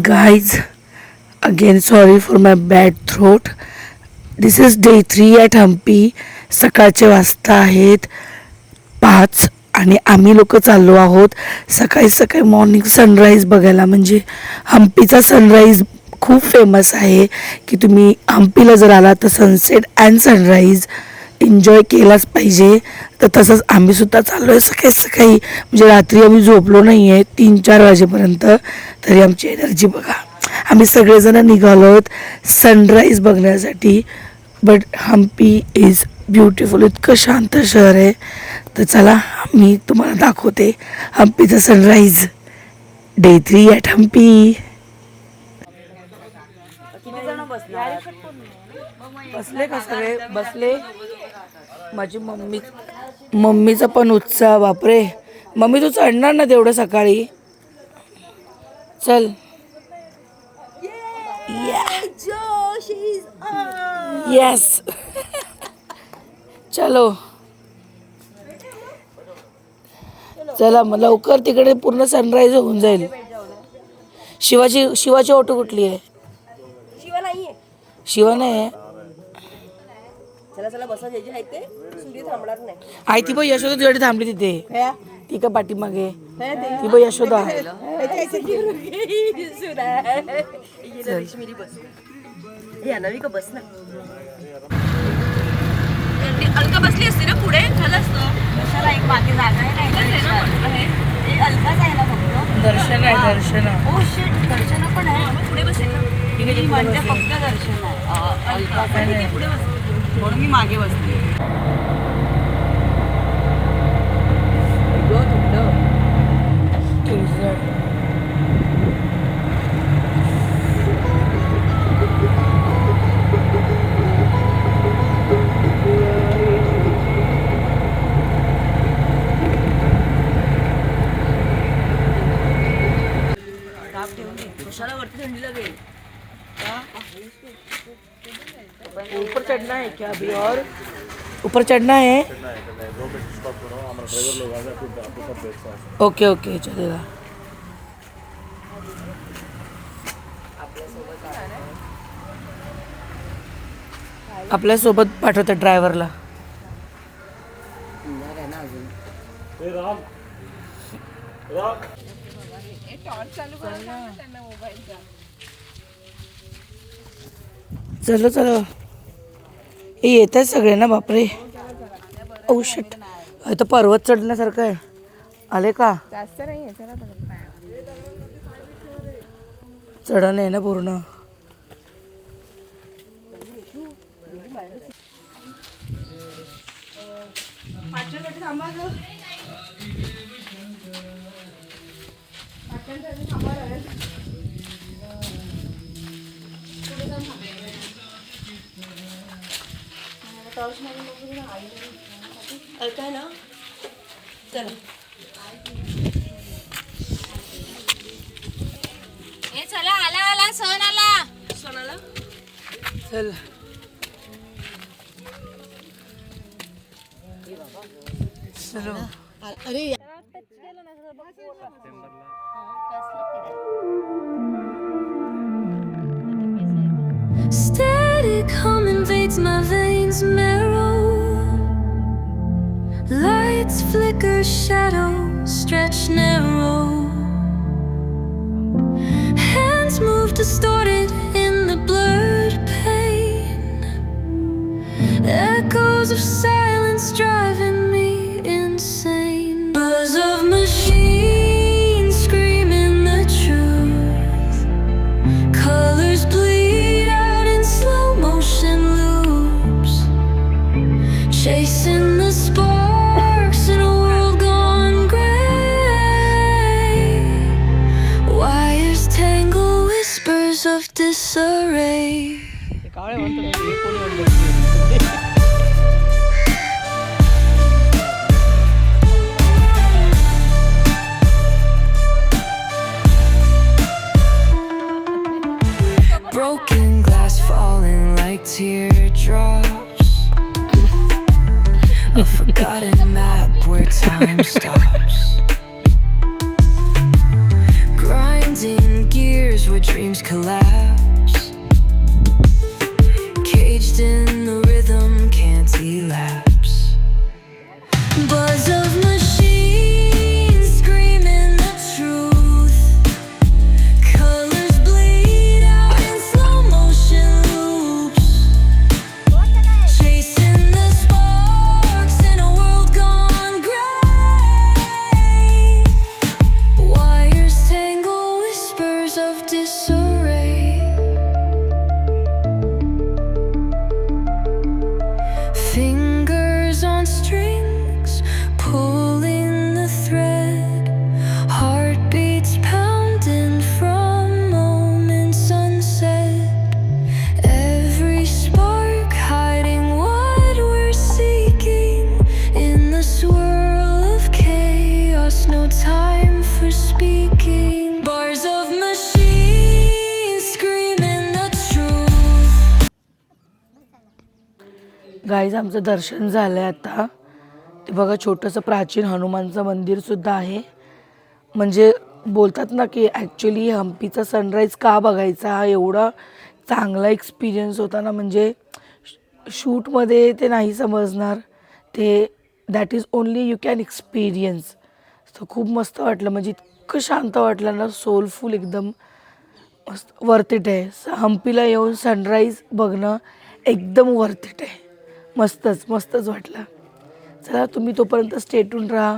Guys, again sorry for my bad throat. This is day 3 at Hampi. सकाळचे वाजता आहेत 5 आणि आम्ही लोक चाललो आहोत सकाळी सकाळी मॉर्निंग सनराईज बघायला. म्हणजे हम्पीचा सनराईज खूप फेमस आहे की तुम्ही हम्पीला जर आला तर सनसेट अँड सनराईज एन्जॉय केलाच पाहिजे. तर तसंच आम्हीसुद्धा चाललो आहे सकाळी सकाळी. म्हणजे रात्री आम्ही झोपलो नाही आहे 3-4 वाजेपर्यंत. तरी आमची एनर्जी बघा. आम्ही सगळेजण निघालो आहोत सनराईज बघण्यासाठी. But Hampi is beautiful. इतकं शांत शहर आहे. तर चला मी तुम्हाला दाखवते हम्पीचं सनराईज. Day 3 at Hampi. बसले का सगळे? बसले. माझी मम्मीचा पण उत्साह. बापरे मम्मी तू चढणार ना तेवढं सकाळी? चल. येस चलो चला मग लवकर तिकडे पूर्ण सनराईज होऊन जाईल. शिवाची ऑटो कुठली आहे? शिवा नाही आहे. चला चला बसा जे आहे ते सूर्य थांबणार नाही. आई ती पण यशोदा तुझ्याकडे थांबली तिथे. ती का पाठीमागे ती पण यशोदा. नवी का बस ना अलका बसली असते ना पुढे झालं असतं. कशाला एक मागे जागा आहे अलकाच आहे ना फक्त. दर्शन आहे. दर्शन ओ शिट दर्शन पण आहे पुढे बसेल ना. म्हणजे फक्त दर्शन आहे अलका पुढे बस म्हणून मी मागे बसले. कशाला वरती थंडी लागेल. ऊपर चढ़ना है क्या अभी? और ऊपर चढ़ना है. ओके ओके चलेगा. आपल्या सोबत पाठवतात ड्रायव्हरला. चलो चलो हे येत आहेत सगळे ना. बापरे ओ शिट. तर पर्वत चढण्यासारखं आहे. आले का? चढण आहे ना पूर्ण. अलका ना चला ए चला आला आला सण आला. सोनाला चल चलो. अरे Static hum invades my veins marrow. Lights flicker, shadows stretch narrow. Hands move distorted in the blurred pain. Echoes of silence driving me insane. Buzz of machines screaming the truth. Colors bleed out in slow motion loops. Chasing the sparks in a world gone gray. Wires tangle whispers of disarray. Broken glass falling like teardrops. A forgotten map where time stops. Grinding gears where dreams collapse. Caged in the rhythm, can't elapse. Buzz of machines screaming the truth. Colors bleed out in slow motion loops. Chasing the sparks in a world gone gray. Wires tangle, whispers of disarray. Fingers on strings, pulling the thread. Heartbeats pounding from moments unsaid. Every spark hiding what we're seeking. In the swirl of chaos, no time for speaking. Bars of machines screaming the truth. Guys आमचं दर्शन झालं आहे आता. ते बघा छोटंसं प्राचीन हनुमानचं मंदिरसुद्धा आहे. म्हणजे बोलतात ना की ॲक्च्युली हम्पीचा सनराईज का बघायचा, हा एवढा चांगला एक्सपिरियन्स होता ना. म्हणजे शूटमध्ये ते नाही समजणार, ते that is only you can experience. तर खूप मस्त वाटलं, म्हणजे इतकं शांत वाटलं ना, सोलफुल एकदम मस्त. वर्थ इट आहे. हम्पीला येऊन सनराईज बघणं एकदम वर्थ इट आहे. मस्तच वाटलं. चला तुम्ही तोपर्यंत स्टेटून राहा.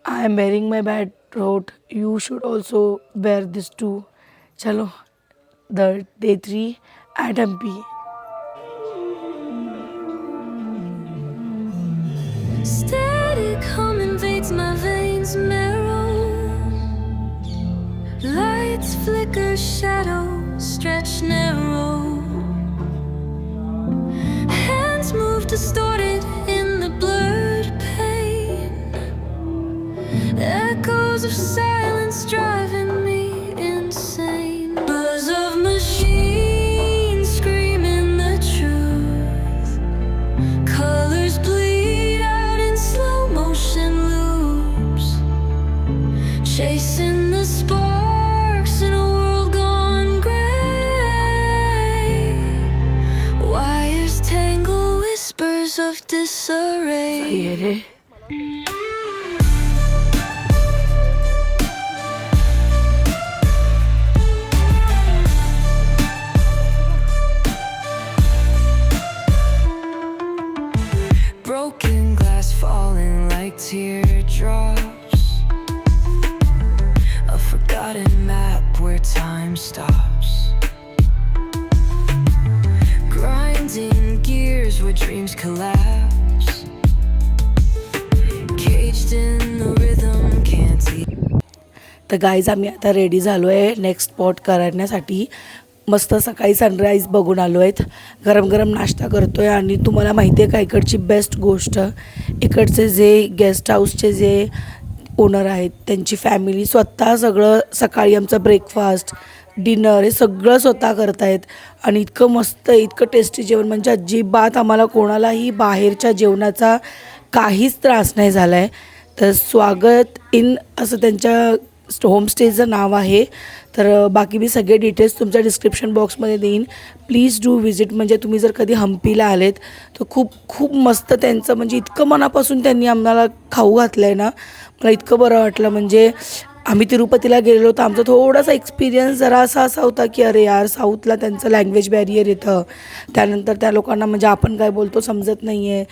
I am wearing my bad throat, you should also wear this too. चलो, the day 3 at Hampi. Static hum invades my veins marrow. Lights flicker, shadows stretch narrow. Hands move distorted in the blurred pain. Echoes of silence driving me insane. Buzz of machines screaming the truth. Colors bleed out in slow motion loops. Chasing the sparks in a world gone gray. Wires tangle, whispers of disarray. ये रे. Broken glass falling like teardrops. A forgotten map where time stops. Grinding gears where dreams collapse. Caged in the rhythm, can't see. तर guys आम्ही आता ready झालो आहे next spot करण्यासाठी. मस्त सकाळी sunrise बघून आलो आहेत. गरम गरम नाश्ता करतो आहे. आणि तुम्हाला माहिती आहे का इकडची बेस्ट गोष्ट, इकडचे जे गेस्ट हाऊसचे जे ओनर आहेत त्यांची फॅमिली स्वतः सगळं सकाळी आमचं ब्रेकफास्ट डिनर हे सगळं स्वतः करतायत. आणि इतकं मस्त, इतकं टेस्टी जेवण, म्हणजे अजिबात आम्हाला कोणालाही बाहेरच्या जेवणाचा काहीच त्रास नाही झाला आहे. तर स्वागत इन असं त्यांच्या होमस्टेचं नाव आहे. तर बाकी मी सगळे डिटेल्स तुमच्या डिस्क्रिप्शन बॉक्समध्ये देईन. Please do visit. म्हणजे तुम्ही जर कधी हम्पीला आलेत तर खूप मस्त त्यांचं, म्हणजे इतकं मनापासून त्यांनी आम्हाला खाऊ घातलं आहे ना, मला इतकं बरं वाटलं. म्हणजे आम्ही तिरुपतीला गेलेलो तर आमचा थोडासा एक्सपिरियन्स जरा असा होता की अरे यार साऊथला त्यांचं लँग्वेज बॅरियर येतं, त्यानंतर त्या लोकांना म्हणजे आपण काय बोलतो समजत नाही आहे,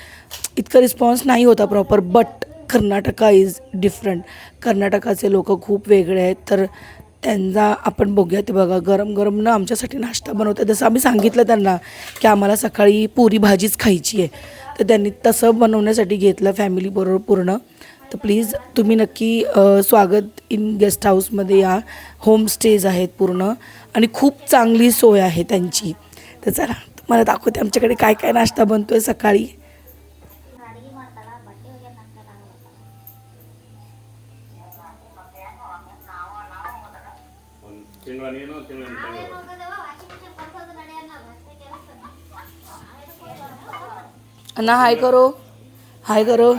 इतकं रिस्पॉन्स नाही होता proper. But Karnataka is different. कर्नाटकाचे लोक खूप वेगळे आहेत. तर त्यांचा आपण बघूया. ते बघा गरम गरम ना आमच्यासाठी नाश्ता बनवतात. जसं आम्ही सांगितलं त्यांना की आम्हाला सकाळी पुरी भाजीच खायची आहे, तर त्यांनी तसं बनवण्यासाठी घेतलं फॅमिलीबरोबर पूर्ण. तर प्लीज तुम्ही नक्की स्वागत इन गेस्ट हाऊसमध्ये या. होमस्टेज आहेत पूर्ण आणि खूप चांगली सोय आहे त्यांची. तर चला तुम्हाला दाखवते आमच्याकडे काय काय नाश्ता बनतो आहे सकाळी. अन्ना हाय करो, हाय करो.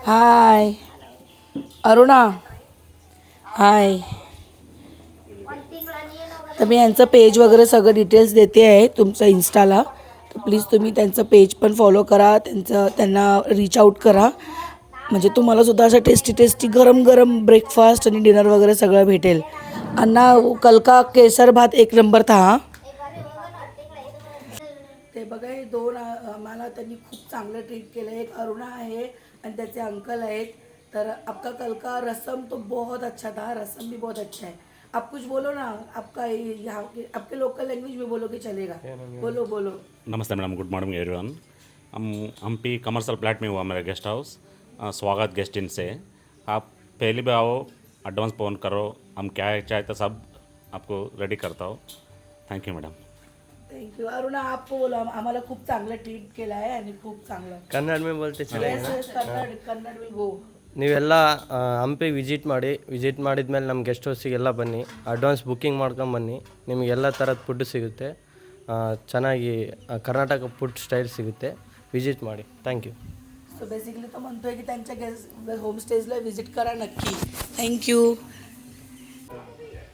हाय अरुणा, हाय. तर मी यांचं पेज वगैरे सगळं डिटेल्स देते आहे तुमचं इन्स्टाला, तर प्लीज तुम्ही त्यांचं पेज पण फॉलो करा, त्यांना रीच आउट करा, म्हणजे तुम्हाला सुद्धा असं टेस्टी गरम गरम ब्रेकफास्ट आणि डिनर वगैरे सगळं भेटेल. अन्ना कल का केसर भात एक नंबर था. हा ते बघा हे दोन आम्हाला त्यांनी खूप चांगलं ट्रीट केलं. एक अरुणा आहे आणि त्याचे अंकल आहेत. तर आपका कल का रसम तो बहुत अच्छा था, रसम भी बहुत अच्छा है. आप कुछ बोलो ना, आपका यहाँ के आपके लोकल लैंग्वेज में बोलो कि चलेगा. बोलो. नमस्ते मैडम, गुड मॉर्निंग एवरीवन. हम हम्पी कमर्शियल प्लाट में हुआ मेरा गेस्ट हाउस. स्वागत गेस्ट इन से. आप पहले भी आओ, एडवांस फ़ोन करो, हम क्या चाहते सब आपको रेडी करता हो. Thank you madam. थँक्यू. अरुणा आपको बोलो, आम्हाला खूप चांगलं ट्रीट केलं आहे आणि खूप चांगलं. ಕನ್ನಡ में बोलते कन्नड विल गो. ನೀವೆಲ್ಲ ಹಂಪಿ ವಿಸಿಟ್ ಮಾಡಿದ್ಮೇಲೆ ನಮ್ಮ ಗೆಸ್ಟ್ ಹೌಸಿಗೆಲ್ಲ ಬನ್ನಿ, ಅಡ್ವಾನ್ಸ್ ಬುಕ್ಕಿಂಗ್ ಮಾಡ್ಕೊಂಬನ್ನಿ. ನಿಮಗೆಲ್ಲ ಥರದ ಫುಡ್ ಸಿಗುತ್ತೆ, ಚೆನ್ನಾಗಿ ಕರ್ನಾಟಕ ಫುಡ್ ಸ್ಟೈಲ್ ಸಿಗುತ್ತೆ. ವಿಸಿಟ್ ಮಾಡಿ. Thank you. सो बेसिकली तो म्हणतोय की त्यांच्या गेस्ट होमस्टेजला व्हिजिट करा नक्की. थँक्यू.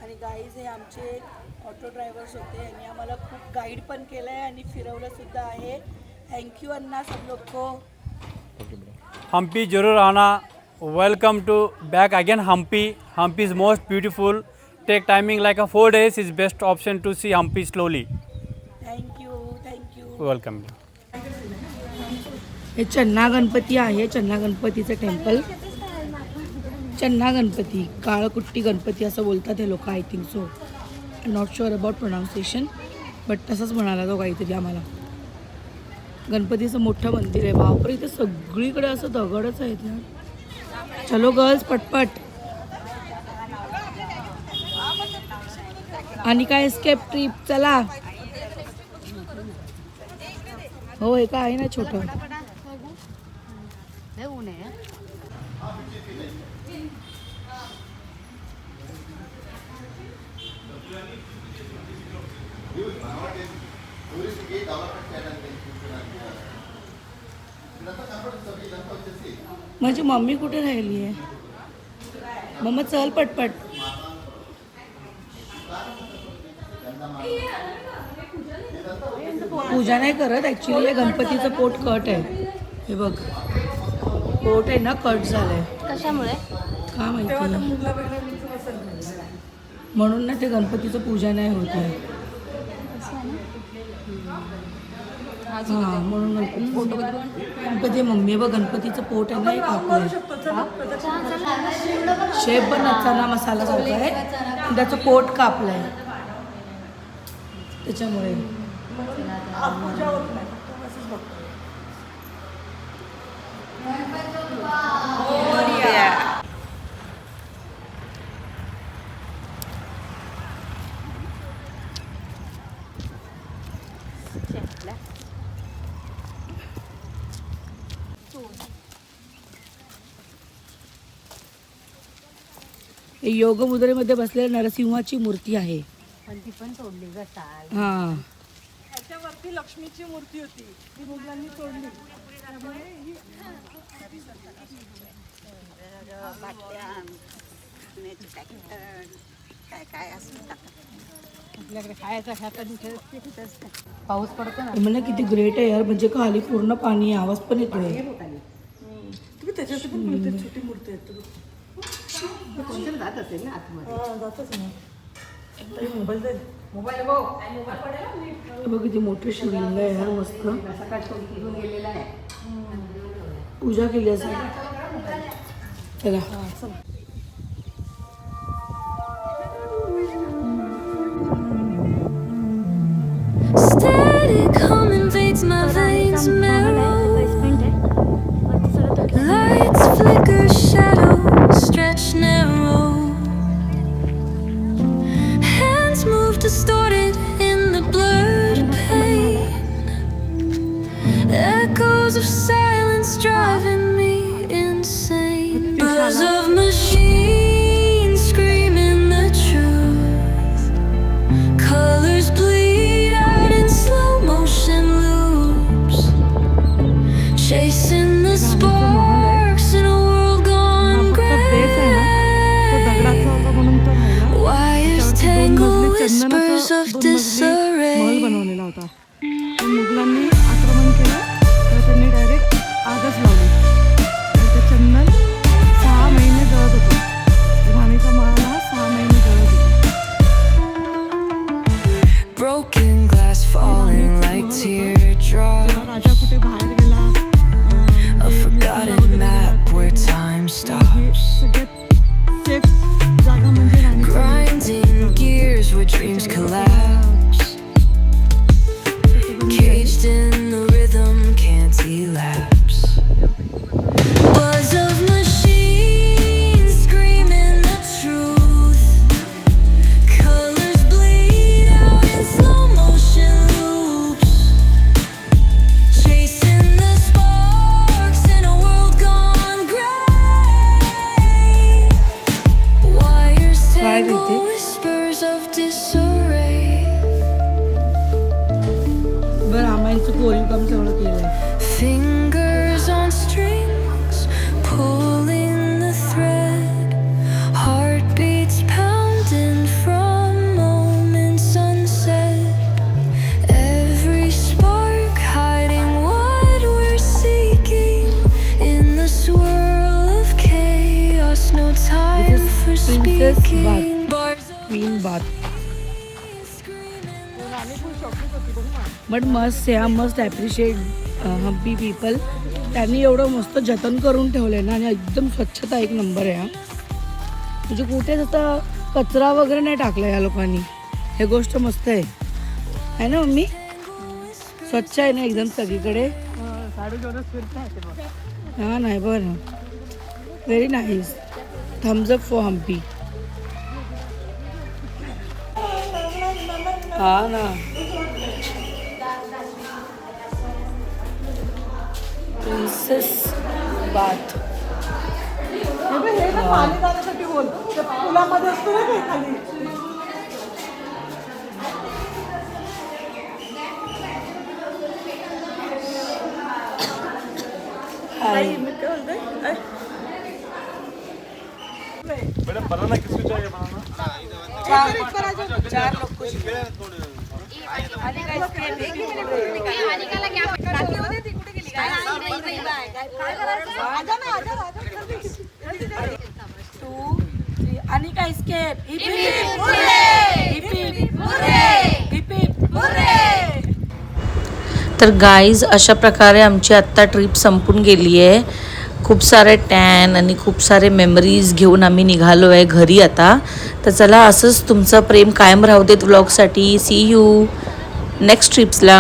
आणि गाईज हे आमचे ऑटो ड्रायव्हर्स होते, यांनी आम्हाला खूप गाईड पण केलं आहे आणि फिरवलं सुद्धा आहे. थँक्यू अन्ना सब लोग को. हम्पी जरूर आना. Welcome to back again Hampi. Hampi is most beautiful. Take timing like 4 days is best option to see Hampi slowly. Thank you. Welcome. हे चन्ना गणपती आहे, चन्ना गणपतीचं टेम्पल. चन्ना गणपती, काळकुट्टी गणपती असं बोलतात हे लोक, I think so. Not sure about pronunciation, but तसंच म्हणाला तो काहीतरी आम्हाला. गणपतीचं मोठं मंदिर आहे. बापरे, इथे सगळीकडे असं दगडच आहेत ना. चलो गर्ल्स पटपट. आणि काय एस्केप ट्रिप, चला. हो हे काय आहे ना छोटं. माझी मम्मी कुठे राहिली आहे. मम्मा चल पटपट. पूजा नाही करत ॲक्च्युली, हे गणपतीचं पोट कट आहे. हे बघ पोट आहे ना, कट झालंय. कशामुळे? का माहिती, म्हणून ना ते गणपतीचं पूजा नाही होत आहे. हां म्हणून गणपती मम्मी बघ गणपतीचं पोट आहे ना, एक आपलं शेप पण चना मसाला सारखा आहे आणि त्याचं पोट कापलं आहे त्याच्यामुळे. योग मुद्रेमध्ये बसलेल्या नरसिंहाची मूर्ती आहे. पण ती पण तोडली ग चाल. हां त्याच्यावरती लक्ष्मीची मूर्ती होती, ती मुघलांनी तोडली. काय असं आपल्याकडे खायचं खातं पाऊस पडतो ना. म्हणजे किती ग्रेट आहे यार, म्हणजे खाली पूर्ण पाणी, आवाज पण येतोय. तुम्ही त्याच्यासाठी पण बोलते, छोटी मूर्ती आहे. जात असेल ना आतमध्ये. जातच ना. मोबाईल बघ किती मोठं शिवलिंग आहे यार, मस्त. गेलेला आहे. पूजा केली असेल. चला Static hum invades my veins, marrow. Lights flicker, shadows stretch narrow. Hands move distorted in the blurred pain. Echoes of silence driving me insane. Buzz of machines screaming the truth. Colors bleed out in slow motion loops. Chasing the sparks in a world gone gray. दगडाचा होता म्हणून तो राहिला. Wires त्याच्यावरती 2 tangle मजली whispers चंदनाचा of 2 मजली Mahal disarray. बनवलेला होता. पण मुघलांनी आक्रमण केलं तर त्यांनी डायरेक्ट आगच लावली. आणि ते चंदन 6 महिने जळत होतं. राणीचा महाल हा 6 महिने जळत होता. Broken glass falling like teardrops. जेव्हा राजा कुठे बाहेर गेला A forgotten map where time stops. सगळ्यात सेफ जागा म्हणजे राणीचा महाल. Grinding gears where dreams collapse. Caged in the rhythm, can't elapse. Buzz of machines screaming the truth. Colors bleed out in slow motion loops. Chasing the sparks in a world gone gray. Wires tangle whispers of disarray. बरं रामायणचं कोरीव काम सगळं केलंय. Fingers on strings, pulling the thread. Heartbeats pounding from moments unsaid. Every spark hiding what we're seeking. In the swirl of chaos, no time for Princess speaking. Bath. Bars of queen bath. screaming. But must या must appreciate Hampi people. त्यांनी एवढं मस्त जतन करून ठेवलं आहे ना आणि एकदम स्वच्छता एक नंबर आहे. हा म्हणजे कुठेच आता कचरा वगैरे नाही टाकला या लोकांनी. हे गोष्ट मस्त आहे ना मम्मी. स्वच्छ आहे ना एकदम सगळीकडे. हां नाही बरं very nice. Thumbs up for Hampi. हा ना प्रिन्सेस बाथ. हाय. आणि काय स्केप. तर गाईज अशा प्रकारे आमची आत्ता ट्रिप संपून गेली आहे. खूप सारे टॅन आणि खूप सारे मेमरीज घेऊन आम्ही निघालो आहे घरी आता. तर चला असंच तुमचं प्रेम कायम राहू देत व्लॉगसाठी. See you next ट्रिप्सला.